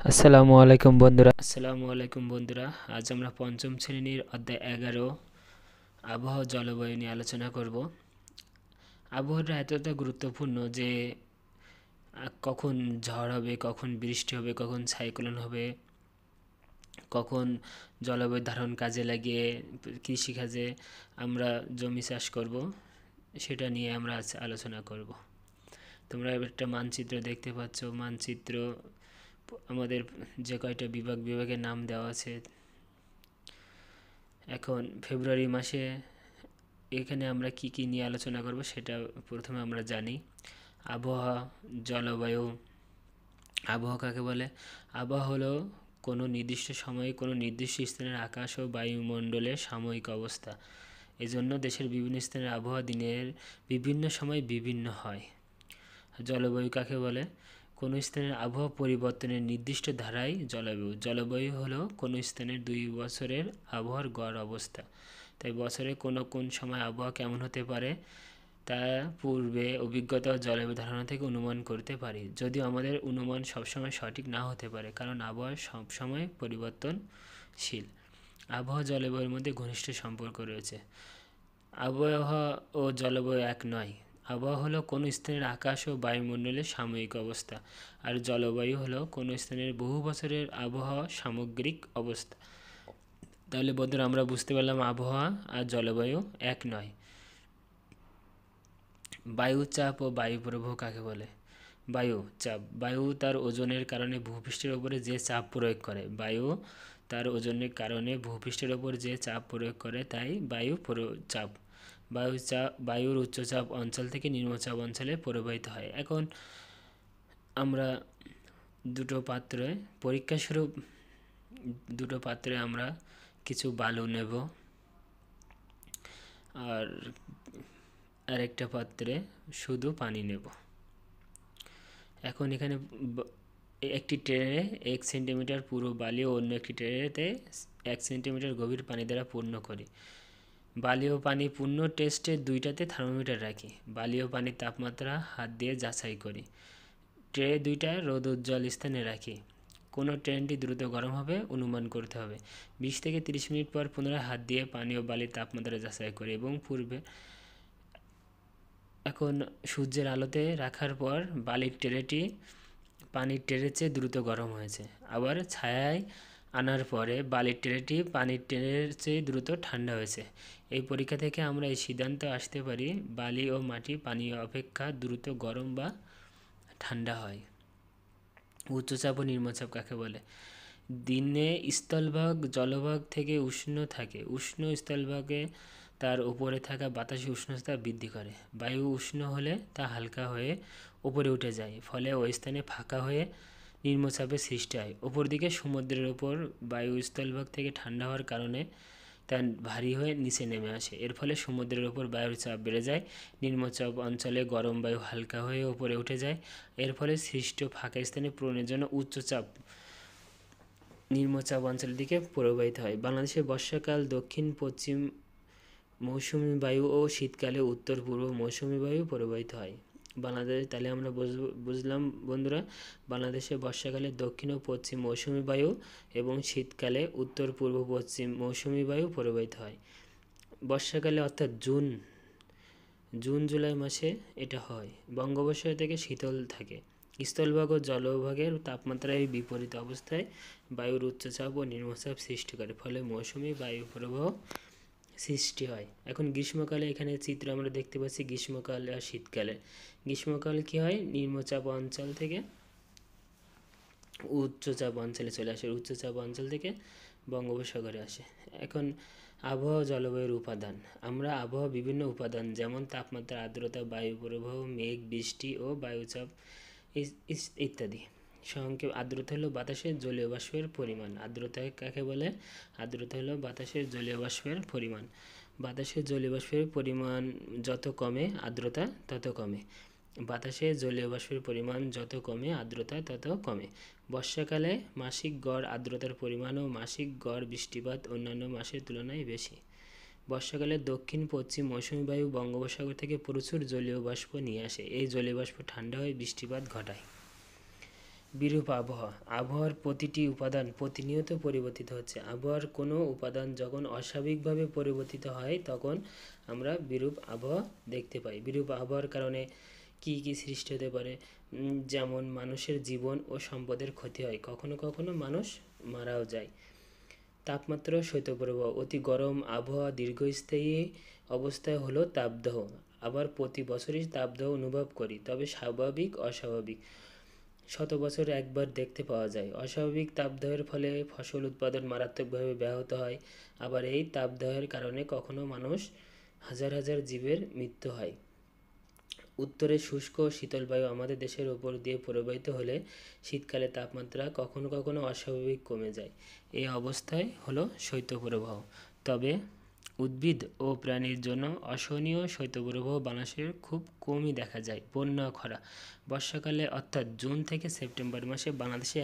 আসসালামু আলাইকুম বন্ধুরা। আজ আমরা পঞ্চম শ্রেণীর অধ্যায় 11 আবহাওয়া জলবায়ু নিয়ে আলোচনা করব। আবহাওয়াটা এতটা গুরুত্বপূর্ণ যে কখন ঝড় হবে, কখন বৃষ্টি হবে, কখন সাইক্লোন হবে, কখন জলবায়ু ধারণ কাজে লাগিয়ে কৃষিকাজে আমরা জমি চাষ করব, সেটা নিয়ে আমরা আজ আলোচনা করব। তোমরা একটা মানচিত্র দেখতে পাচ্ছ। মানচিত্র আমাদের যে কয়টা বিভাগের নাম দেওয়া আছে। এখন ফেব্রুয়ারি মাসে এখানে আমরা কি কি নিয়ে আলোচনা করব সেটা প্রথমে আমরা জানি। আবহাওয়া, জলবায়ু। আবহাওয়া কাকে বলে? আবহাওয়া হলো কোনো নির্দিষ্ট সময়ে কোনো নির্দিষ্ট স্থানের আকাশ ও বায়ুমণ্ডলের সাময়িক অবস্থা। এজন্য দেশের বিভিন্ন স্থানের আবহাওয়া দিনের বিভিন্ন সময় বিভিন্ন হয়। জলবায়ু কাকে বলে? কোনো স্থানের আবহাওয়া পরিবর্তনের নির্দিষ্ট ধারাই জলবায়ু। জলবায়ু হলো কোনো স্থানের 2 বছরের আবহাওয়ার গড় অবস্থা। তাই বছরে কোন সময় আবহাওয়া কেমন হতে পারে তা পূর্বে অভিজ্ঞতা ও জলবায়ু ধারণা থেকে অনুমান করতে পারি। যদিও আমাদের অনুমান সবসময় সঠিক না হতে পারে, কারণ আবহাওয়া সবসময় পরিবর্তনশীল। আবহাওয়া জলবায়ুর মধ্যে ঘনিষ্ঠ সম্পর্ক রয়েছে। আবহাওয়া ও জলবায়ু এক নয়। আবহাওয়া হলো কোনো স্থানের আকাশ ও বায়ুমণ্ডলের সাময়িক অবস্থা, আর জলবায়ু হলো কোনো স্থানের বহু বছরের আবহাওয়া সামগ্রিক অবস্থা। তাহলে বন্ধুরা, আমরা বুঝতে পারলাম আবহাওয়া আর জলবায়ু এক নয়। বায়ু চাপ ও বায়ু প্রবাহ কাকে বলে? বায়ু চাপ। বায়ু তার ওজনের কারণে ভূপৃষ্ঠের উপরে যে চাপ প্রয়োগ করে। বায়ু তার ওজনের কারণে ভূপৃষ্ঠের উপর যে চাপ প্রয়োগ করে তাই বায়ু চাপ। বায়ুর উচ্চচাপ অঞ্চল থেকে নিম্নচাপ অঞ্চলে প্রবাহিত হয়। এখন আমরা দুটো পাত্রে আমরা কিছু বালু নেব, আর আরেকটা পাত্রে শুধু পানি নেব। এখন এখানে একটি ট্রেনে 1 সেন্টিমিটার পুরো বালি ও অন্য একটি ট্রেনেতে 1 সেন্টিমিটার গভীর পানি দ্বারা পূর্ণ করি। বালি ও পানি পূর্ণ টেস্টে দুইটাতে থার্মোমিটার রাখি। বালি ও পানির তাপমাত্রা হাত দিয়ে যাচাই করি। ট্রে দুইটা রোদোজ্জ্বল স্থানে রাখি। কোনো ট্রেনটি দ্রুত গরম হবে অনুমান করতে হবে। 20 থেকে 30 মিনিট পর পুনরায় হাত দিয়ে পানি ও বালির তাপমাত্রা যাচাই করি এবং এখন সূর্যের আলোতে রাখার পর বালির ট্রেটি পানির ট্রের চেয়ে দ্রুত গরম হয়েছে। আবার ছায়ায় আনার পরে বালির ট্রেটি পানির ট্রেনের চেয়ে দ্রুত ঠান্ডা হয়েছে। এই পরীক্ষা থেকে আমরা এই সিদ্ধান্ত আসতে পারি বালি ও মাটি পানি অপেক্ষা দ্রুত গরম বা ঠান্ডা হয়। উচ্চচাপ ও নিম্নচাপ কাকে বলে? দিনে স্থলভাগ জলভাগ থেকে উষ্ণ থাকে। উষ্ণ স্থলভাগে তার উপরে থাকা বাতাসে উষ্ণতা বৃদ্ধি করে। বায়ু উষ্ণ হলে তা হালকা হয়ে উপরে উঠে যায়, ফলে ওই স্থানে ফাঁকা হয়ে নিম্নচাপের সৃষ্টি হয়। অপরদিকে সমুদ্রের ওপর বায়ু স্থলভাগ থেকে ঠান্ডা হওয়ার কারণে তা ভারী হয়ে নিচে নেমে আসে। এর ফলে সমুদ্রের ওপর বায়ুর চাপ বেড়ে যায়। নিম্নচাপ অঞ্চলে গরম বায়ু হালকা হয়ে উপরে উঠে যায়। এর ফলে সৃষ্ট ফাঁকা স্থানে পূরণের জন্য উচ্চচাপ নিম্নচাপ অঞ্চলের দিকে প্রবাহিত হয়। বাংলাদেশে বর্ষাকাল দক্ষিণ পশ্চিম মৌসুমী বায়ু ও শীতকালে উত্তর পূর্ব মৌসুমী বায়ু প্রবাহিত হয়। তাহলে আমরা বুঝলাম বন্ধুরা, বাংলাদেশে বর্ষাকালে দক্ষিণ ও পশ্চিম মৌসুমী বায়ু এবং শীতকালে উত্তর পূর্ব পশ্চিম মৌসুমী বায়ু প্রবাহিত হয়। বর্ষাকালে অর্থাৎ জুন জুলাই মাসে এটা হয়। বঙ্গোপসাগর থেকে শীতল থাকে। স্থলভাগ ও জলভাগের তাপমাত্রায় বিপরীত অবস্থায় বায়ুর উচ্চচাপ ও নিম্নচাপ সৃষ্টি করে, ফলে মৌসুমী বায়ু প্রবাহ সৃষ্টি হয়। এখন গ্রীষ্মকালে এখানে চিত্র আমরা দেখতে পাচ্ছি গ্রীষ্মকালে আর শীতকালে। গ্রীষ্মকালে কি হয়? নিম্নচাপ অঞ্চল থেকে উচ্চচাপ অঞ্চলে চলে আসে, উচ্চচাপ অঞ্চল থেকে বঙ্গোপসাগরে আসে। এখন আবহাওয়া জলবায়ুর উপাদান। আমরা আবহাওয়া বিভিন্ন উপাদান যেমন তাপমাত্রা, আর্দ্রতা, বায়ু প্রবাহ, মেঘ, বৃষ্টি ও বায়ুচাপ ইত্যাদি। সংক্ষেপ, আর্দ্রতা হলো বাতাসের জলীয় বাষ্পের পরিমাণ। আর্দ্রতা কাকে বলে? আর্দ্রতা হলো বাতাসের জলীয় বাষ্পের পরিমাণ। বাতাসের জলীয় বাষ্পের পরিমাণ যত কমে আর্দ্রতা তত কমে। বাতাসে জলীয় বাষ্পের পরিমাণ যত কমে আর্দ্রতা তত কমে। বর্ষাকালে মাসিক গড় আর্দ্রতার পরিমাণ ও মাসিক গড় বৃষ্টিপাত অন্যান্য মাসের তুলনায় বেশি। বর্ষাকালে দক্ষিণ পশ্চিম মৌসুমী বায়ু বঙ্গোপসাগর থেকে প্রচুর জলীয় বাষ্প নিয়ে আসে। এই জলীয় বাষ্প ঠান্ডা হয়ে বৃষ্টিপাত ঘটায়। বিরূপ আবহাওয়া। আবহাওয়ার প্রতিটি উপাদান প্রতিনিয়ত পরিবর্তিত হচ্ছে। আবহাওয়ার কোনো উপাদান যখন অস্বাভাবিকভাবে পরিবর্তিত হয় তখন আমরা বিরূপ আবহাওয়া দেখতে পাই। বিরূপ আবহাওয়ার কারণে কি কি সৃষ্টি হতে পারে? যেমন মানুষের জীবন ও সম্পদের ক্ষতি হয়, কখনো কখনো মানুষ মারাও যায়। তাপমাত্রা ও শৈত্যপ্রবাহ। অতি গরম আবহাওয়া দীর্ঘস্থায়ী অবস্থায় হলো তাপদাহ। আবার প্রতি বছরই তাপদাহ অনুভব করি, তবে স্বাভাবিক অস্বাভাবিক শত বছরে একবার দেখতে পাওয়া যায়। অস্বাভাবিক তাপদাহের ফলে ফসল উৎপাদন মারাত্মকভাবে ব্যাহত হয়। আবার এই তাপদাহের কারণে কখনো মানুষ হাজার হাজার জীবের মৃত্যু হয়। উত্তরে শুষ্ক ও শীতল বায়ু আমাদের দেশের ওপর দিয়ে প্রবাহিত হলে শীতকালে তাপমাত্রা কখনো কখনো অস্বাভাবিক কমে যায়। এই অবস্থায় হলো শৈত্যপ্রবাহ। তবে উদ্ভিদ ও প্রাণীর জন্য অসহনীয় শৈত্যপ্রবাহ বাংলাদেশের খুব কমই দেখা যায়। বন্যা, খরা। বর্ষাকালে অর্থাৎ জুন থেকে সেপ্টেম্বর মাসে বাংলাদেশে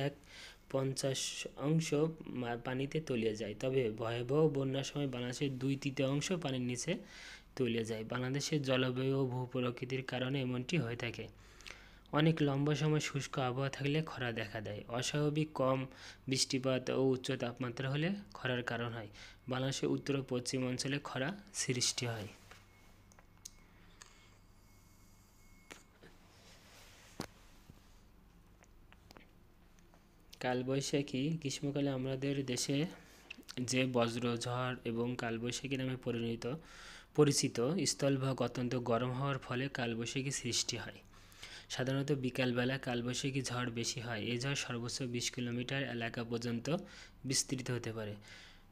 50% পানিতে তলিয়ে যায়। তবে ভয়াবহ বন্যার সময় বাংলাদেশের 2/3 পানির নিচে তলিয়ে যায়। বাংলাদেশের জলবায়ু ও ভূপ্রকৃতির কারণে এমনটি হয়ে থাকে। অনেক লম্বা সময় শুষ্ক আবহাওয়া থাকলে খরা দেখা দেয়। অস্বাভাবিক কম বৃষ্টিপাত ও উচ্চ তাপমাত্রা হলে খরার কারণ হয়। বাংলাদেশের উত্তর ও পশ্চিম অঞ্চলে খরা সৃষ্টি হয়। কালবৈশাখী। গ্রীষ্মকালে আমাদের দেশে যে বজ্রঝড় এবং কালবৈশাখী নামে পরিচিত স্থলভাগ অত্যন্ত গরম হওয়ার ফলে কালবৈশাখী সৃষ্টি হয়। সাধারণত বিকালবেলা কালবৈশাখী ঝড় বেশি হয়। এই ঝড় সর্বোচ্চ 20 কিলোমিটার এলাকা পর্যন্ত বিস্তৃত হতে পারে।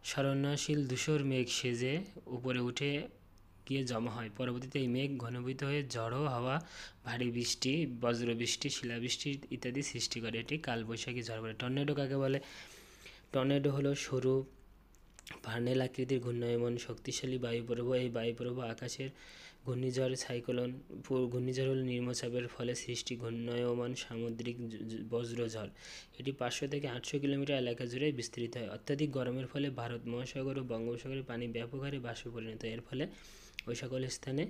স্মরণশীল ধূসর মেঘ সেজে উপরে উঠে গিয়ে জমা হয়। পরবর্তীতে এই মেঘ ঘনীভূত হয়ে ঝড়ো হাওয়া, ভারী বৃষ্টি, বজ্রবৃষ্টি, শিলাবৃষ্টি ইত্যাদি সৃষ্টি করে। এটি কালবৈশাখী ঝড় বলে। টর্নেডো কাকে বলে? টর্নেডো হলো সরু ফানেল আকৃতির ঘূর্ণায়মান শক্তিশালী বায়ুপ্রবাহ। এই বায়ুপ্রবাহ আকাশের ঘূর্ণিঝড়, সাইক্লোন। ঘূর্ণিঝড় হল নিম্নচাপের ফলে সৃষ্টি ঘূর্ণায়মান সামুদ্রিক বজ্রঝড়। এটি 500 থেকে 800 কিলোমিটার এলাকা জুড়ে বিস্তৃত হয়। অত্যাধিক গরমের ফলে ভারত মহাসাগর ও বঙ্গোপসাগরের পানি ব্যাপক হারে বাষ্পে পরিণত হয়। এর ফলে ওই সকল স্থানে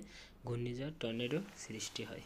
ঘূর্ণিঝড়, টর্নেডো সৃষ্টি হয়।